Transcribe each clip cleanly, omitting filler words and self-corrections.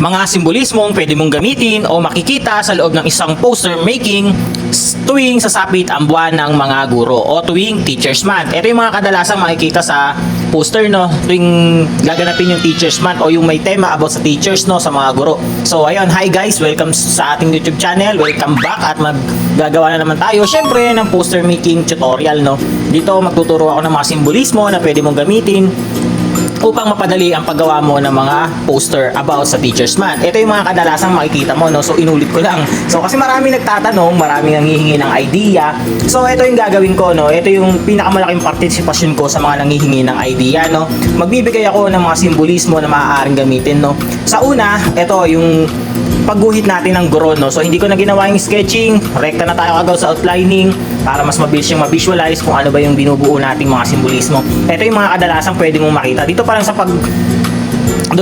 mga simbolismong pwede mong gamitin o makikita sa loob ng isang poster making tuwing sasapit ang buwan ng mga guro o tuwing Teachers Month. Ito yung mga kadalasang makikita sa poster, no, tuwing gaganapin yung Teachers Month o yung may tema about sa teachers, no, sa mga guro. So ayun, hi guys, welcome sa ating YouTube channel. Welcome back at maggagawa na naman tayo syempre ng poster making tutorial, no. Dito magtuturo ako ng mga simbolismo na pwede mong gamitin upang mapadali ang paggawa mo ng mga poster about sa Teachers Month. Ito yung mga kadalasang makikita mo, no? So inulit ko lang. So kasi marami nagtatanong, marami nanghihingi ng idea. So ito yung gagawin ko, no? Ito yung pinakamalaking partisipasyon ko sa mga nanghihingi ng idea, no? Magbibigay ako ng mga simbolismo na maaaring gamitin, no? Sa una, ito yung pagguhit natin ng guro, no? So hindi ko na ginawa yung sketching, rekta na tayo agad sa outlining para mas mabilis yung ma-visualize kung ano ba yung binubuo nating mga simbolismo. Ito yung mga kadalasang pwede mong makita. Dito pa lang sa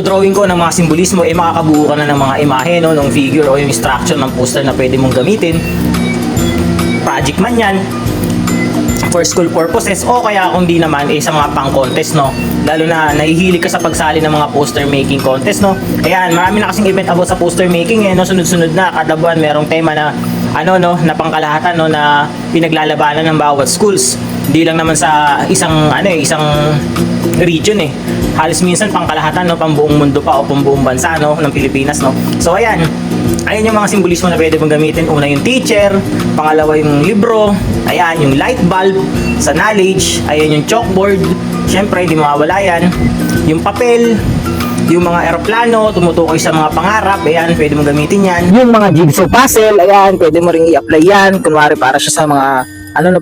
drawing ko ng mga simbolismo, makakabuo ka na ng mga imahe, no? Ng figure o yung structure ng poster na pwede mong gamitin. Project man yan, for school purposes, o kaya kung di naman sa mga pang-contest, no? Lalo na nahihilig ka sa pagsali ng mga poster making contest, no? Ayan, marami na kasing event about sa poster making, no? Sunod-sunod na, kada buwan merong tema na na pangkalahatan, no, na pinaglalabanan ng bawat schools. Hindi lang naman sa isang region, halos minsan pangkalahatan, no, pambuong mundo pa o pambuong bansa, no, ng Pilipinas, no. So ayan yung mga simbolismo na pwede mong gamitin. Una yung teacher, pangalawa yung libro, ayan yung light bulb sa knowledge, ayan yung chalkboard, syempre hindi mawawala yan, yung papel, yung mga eroplano tumutukoy sa mga pangarap, ayan pwede mong gamitin yan, yung mga jigsaw puzzle, ayan pwede mo ring i-apply yan, kunwari para siya sa mga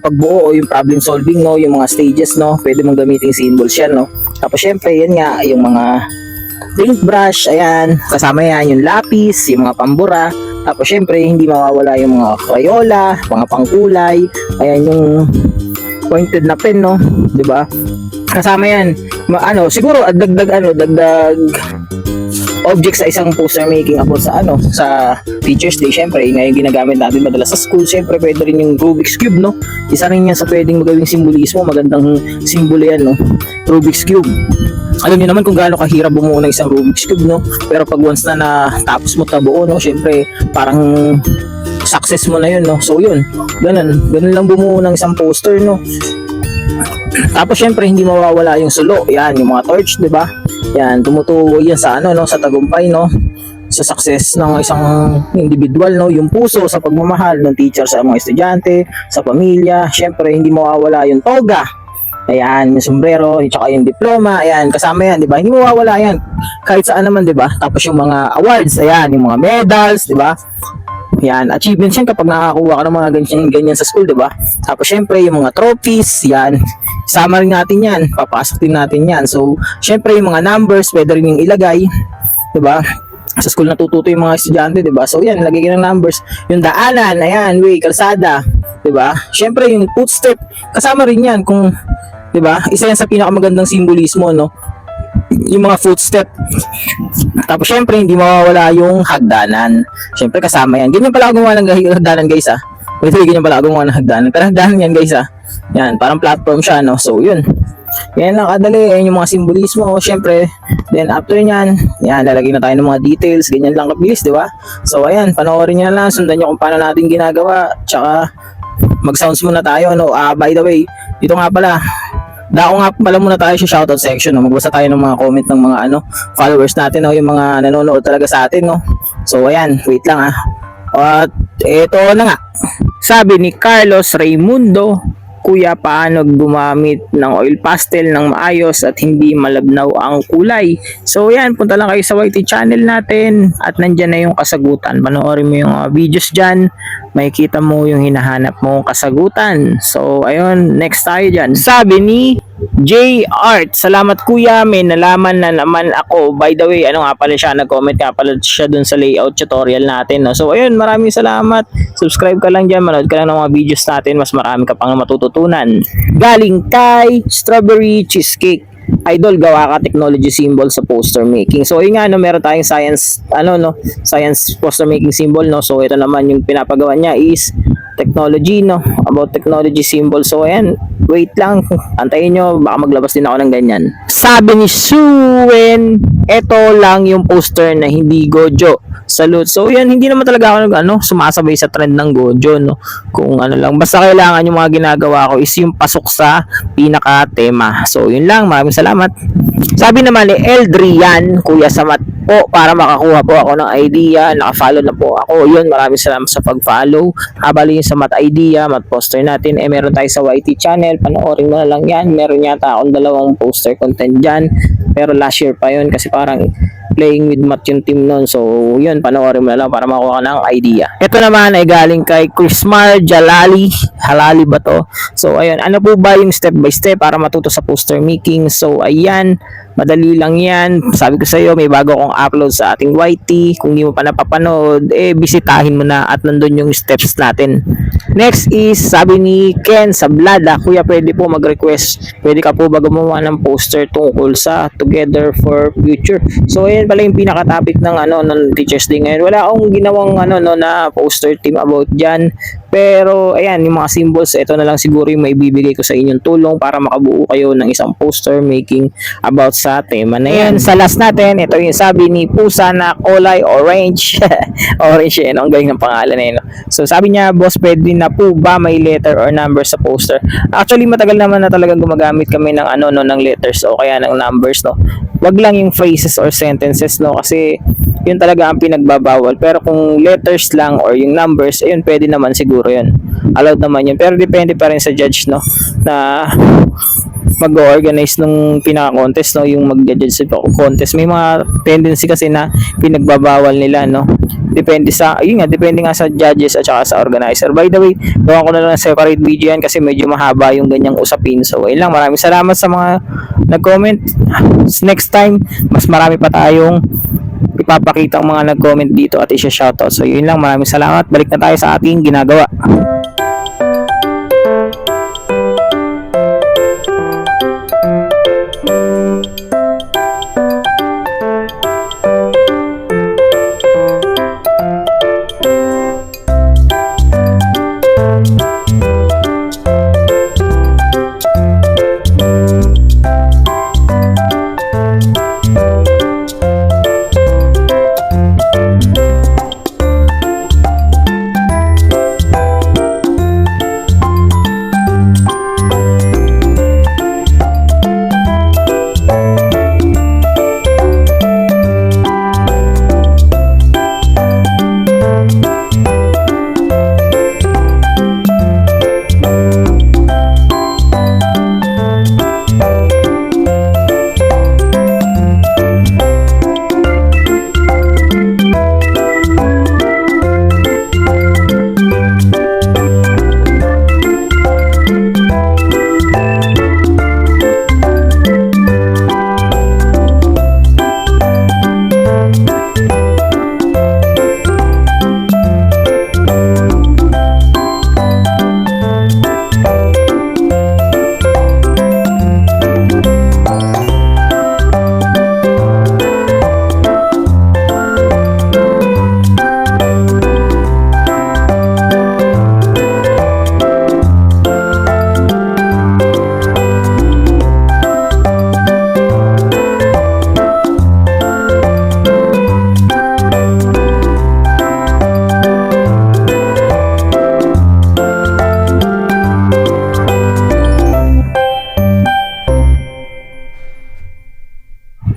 pagbuo o yung problem solving, no, yung mga stages, no, pwede mong gamitin symbols yan, no. Tapos syempre yan nga yung mga paintbrush, ayan kasama yan yung lapis, yung mga pambura. Tapos syempre hindi mawawala yung mga crayola, mga pangkulay, ayan yung pointed na pen, no, di ba? Kasama yan. Siguro dagdag objects sa isang poster making about sa Teachers Day. Syempre ngayon ginagamit natin madalas sa school. Syempre pwede rin yung Rubik's Cube, no. Isa rin yan sa pwedeng magawing simbolismo. Magandang simbolo yan, no, Rubik's Cube. Alam niyo naman kung gaano kahirap bumuo ng isang Rubik's Cube, no. Pero pag once na natapos mo tabuo, no, syempre parang success mo na yun, no. So yun, ganun lang bumuo ng isang poster, no. Tapos syempre hindi mawawala yung sulo, yan yung mga torch, 'di ba? Yan tumutukoy yan sa sa tagumpay, no, sa success ng isang individual, no, yung puso sa pagmamahal ng teacher sa mga estudyante, sa pamilya. Syempre hindi mawawala yung toga, ayan yung sombrero, at saka yung diploma, ayan kasama yan, 'di ba? Hindi mawawala yan kahit saan naman, 'di ba? Tapos yung mga awards, ayan yung mga medals, 'di ba? Yan, achievements yan kapag nakakuha ka ng mga ganyan sa school, 'di ba? Tapos syempre yung mga trophies, yan sama rin natin yan, papasok din natin yan. So syempre yung mga numbers pwede rin yung ilagay, 'di ba? Sa school natututo yung mga estudyante, 'di ba? So yan, lagay ka ng numbers. Yung daanan, ayan, way, kalsada, 'di ba? Syempre yung footstep kasama rin yan, kung 'di ba? Isa yan sa pinakamagandang simbolismo, no, yung mga footstep. Tapos syempre hindi mawawala yung hagdanan, syempre kasama yan. Ganyan pala gumawa ng hagdanan, guys, pwede ganyan pala gumawa ng hagdanan. Pero hagdanan yan, guys, yan parang platform siya, no. So yun, yan lang kadali, yan yung mga simbolismo. Syempre then after nyan, yan lalagay na tayo ng mga details, ganyan lang kabilis, di ba? So ayan, panoorin nyo lang, sundan nyo kung paano natin ginagawa, tsaka mag sounds muna tayo, no. By the way, dito nga pala muna tayo sa shoutout section, no. Magbasa tayo ng mga comment ng mga followers natin, no, yung mga nanonood talaga sa atin, no. So ayan, wait lang at ito na nga, sabi ni Carlos Raimundo, kuya, paano gumamit ng oil pastel ng maayos at hindi malabnaw ang kulay? So yan, punta lang kayo sa YT channel natin at nandyan na yung kasagutan. Panoorin mo yung videos dyan, makikita mo yung hinahanap mong kasagutan. So ayun, next tayo dyan. Sabi ni J Art, salamat kuya, may nalaman na naman ako. By the way, nga pala siya, nag-comment nga pala siya dun sa layout tutorial natin, no? So ayun, maraming salamat. Subscribe ka lang dyan, manood ka lang ng mga videos natin, mas marami ka pang matututunan. Galing kay Strawberry Cheesecake, idol, gawa ka technology symbol sa poster making. So yun nga, meron tayong science science poster making symbol, no. So ito naman yung pinapagawa niya is technology, no, about technology symbol. So ayan, Wait lang, antayin nyo, baka maglabas din ako ng ganyan. Sabi ni Suen, eto lang yung poster na hindi Gojo. Salute. So yan, hindi naman talaga ako sumasabay sa trend ng Gojo, no. Kung ano lang, basta kailangan yung mga ginagawa ko is yung pasok sa pinaka tema. So yun lang, maraming salamat. Sabi naman ni Eldrian, Kuya Samat po, para makakuha po ako ng idea, naka-follow na po ako. Yun, maraming salamat sa pag-follow. Habali yung sa Mat Idea, Mat Poster natin, meron tayo sa YT channel, panoorin mo na lang yan. Meron yata akong 2 poster content dyan, pero last year pa yun kasi parang playing with Mat yung team nun. So yun, panoorin mo na lang para makuha ka ng idea. Ito naman ay galing kay Chrismar Jalali. Halali ba to? So ayun, ano po ba yung step by step para matuto sa poster making? So ayan, madali lang yan. Sabi ko sa iyo, may bago akong upload sa ating YT. Kung di mo pa napapanood, bisitahin mo na at nandun yung steps natin. Next is, sabi ni Ken Sablada, Kuya, pwede po mag-request. Pwede ka po ba gumawa ng poster tungkol sa Together for Future? So ayan pala yung pinaka-topic ng ng Teachers Day ngayon. Wala akong ginawang na poster team about dyan. Pero ayan, yung mga symbols, ito na lang siguro yung maibibigay ko sa inyong tulong para makabuo kayo ng isang poster making about sa tema na yan. Sa last natin, ito yung sabi ni Pusa na kulay orange. Orange yun, ang galing ng pangalan na yun. So sabi niya, boss, pwede na po ba may letter or number sa poster? Actually, matagal naman na talagang gumagamit kami ng ng letters o kaya ng numbers, no. Wag lang yung phrases or sentences, no, kasi yun talaga ang pinagbabawal. Pero kung letters lang or yung numbers, ayun, pwede naman siguro yun. Allowed naman yun. Pero depende pa rin sa judge, no, na mag-organize ng pinaka-contest, no, yung mag-judge sa contest. May mga tendency kasi na pinagbabawal nila, no. Depende nga sa judges at saka sa organizer. By the way, gawa ko na lang separate video yan kasi medyo mahaba yung ganyang usapin. So, ayun lang. Maraming salamat sa mga nag-comment. Next time, mas marami pa tayong ipapakita ang mga nag-comment dito at isa-shoutout. So, yun lang. Maraming salamat. Balik na tayo sa ating ginagawa.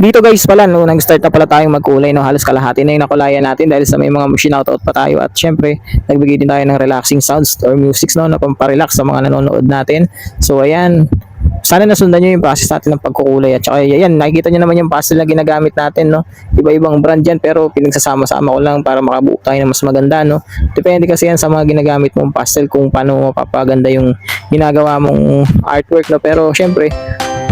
Dito guys pala, no, nag-start na pala tayong magkulay, no, halos kalahati na yung nakulayan natin dahil sa may mga shoutout pa tayo at syempre nagbigay din tayo ng relaxing sounds or music, no, na pamparelax sa mga nanonood natin. So ayan, sana nasundan nyo yung process natin ng pagkukulay at saka ayan, nakikita nyo naman yung pastel na ginagamit natin, no, iba-ibang brand yan pero pinagsasama-sama ko lang para makabuo tayo ng mas maganda, no. Depende kasi yan sa mga ginagamit mong pastel kung paano mapapaganda yung ginagawa mong artwork, no, pero syempre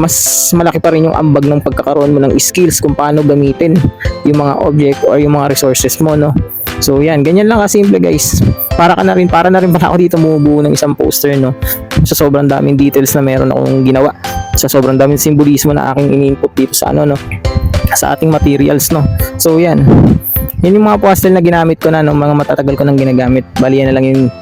mas malaki pa rin yung ambag ng pagkakaroon mo ng skills kung paano gamitin yung mga object or yung mga resources mo, no. So yan, ganyan lang kasimple guys. Para na rin pala ako dito bumubuo ng isang poster, no. Sa sobrang daming details na meron akong ginawa, sa sobrang daming simbolismo na aking ini-input dito sa no, sa ating materials, no. So yan. Yan yung mga pastel na ginamit ko na, no, mga matatagal ko nang ginagamit. Bali yan na lang yung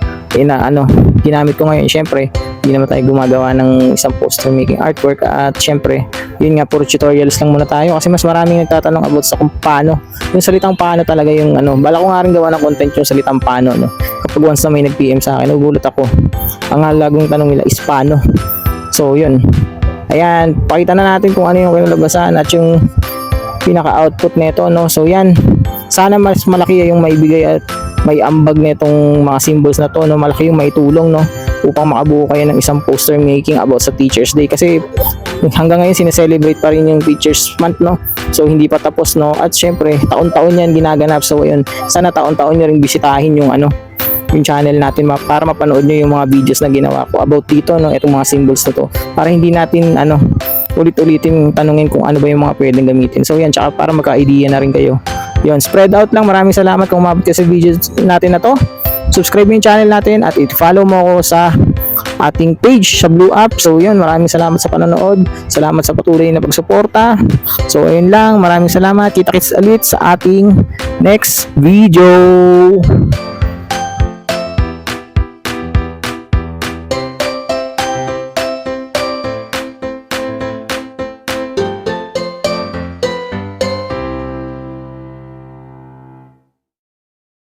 ginamit ko ngayon. Syempre, hindi naman tayo gumagawa ng isang poster making artwork at syempre, yun nga, puro tutorials lang muna tayo kasi mas maraming nagtatanong about sa kung paano, yung salitang paano talaga yung ano, bala ko nga rin gawa ng content yung salitang paano, no? Kapag once na may nag-PM sa akin, nagugulat ako. Ang lagong tanong nila is paano. So, yun. Ayan, pakita na natin kung ano yung kinalabasan at yung pinaka-output nito, no? So, yan. Sana mas malaki yung maibigay at may ambag nitong mga symbols na to, no? Malaki yung maitulong, no? Upang makabuo kayo ng isang poster making about sa Teachers Day kasi hanggang ngayon sineselebrate pa rin yung Teachers Month, no? So hindi pa tapos, no? At syempre taon-taon yan ginaganap, so ayun, sana taon-taon nyo rin bisitahin yung ano, yung channel natin para mapanood nyo yung mga videos na ginawa ko about dito, no? Itong mga symbols na to para hindi natin ano ulit-ulitin tanungin kung ano ba yung mga pwedeng gamitin. So yan, tsaka para magka-idea na rin kayo. Yun, spread out lang. Maraming salamat kung umabot ka sa video natin na to. Subscribe mo yung channel natin at i-follow mo ako sa ating page sa Blue App. So yun, maraming salamat sa panonood. Salamat sa patuloy na pagsuporta. So ayun lang, maraming salamat. Kita-kits ulit sa ating next video.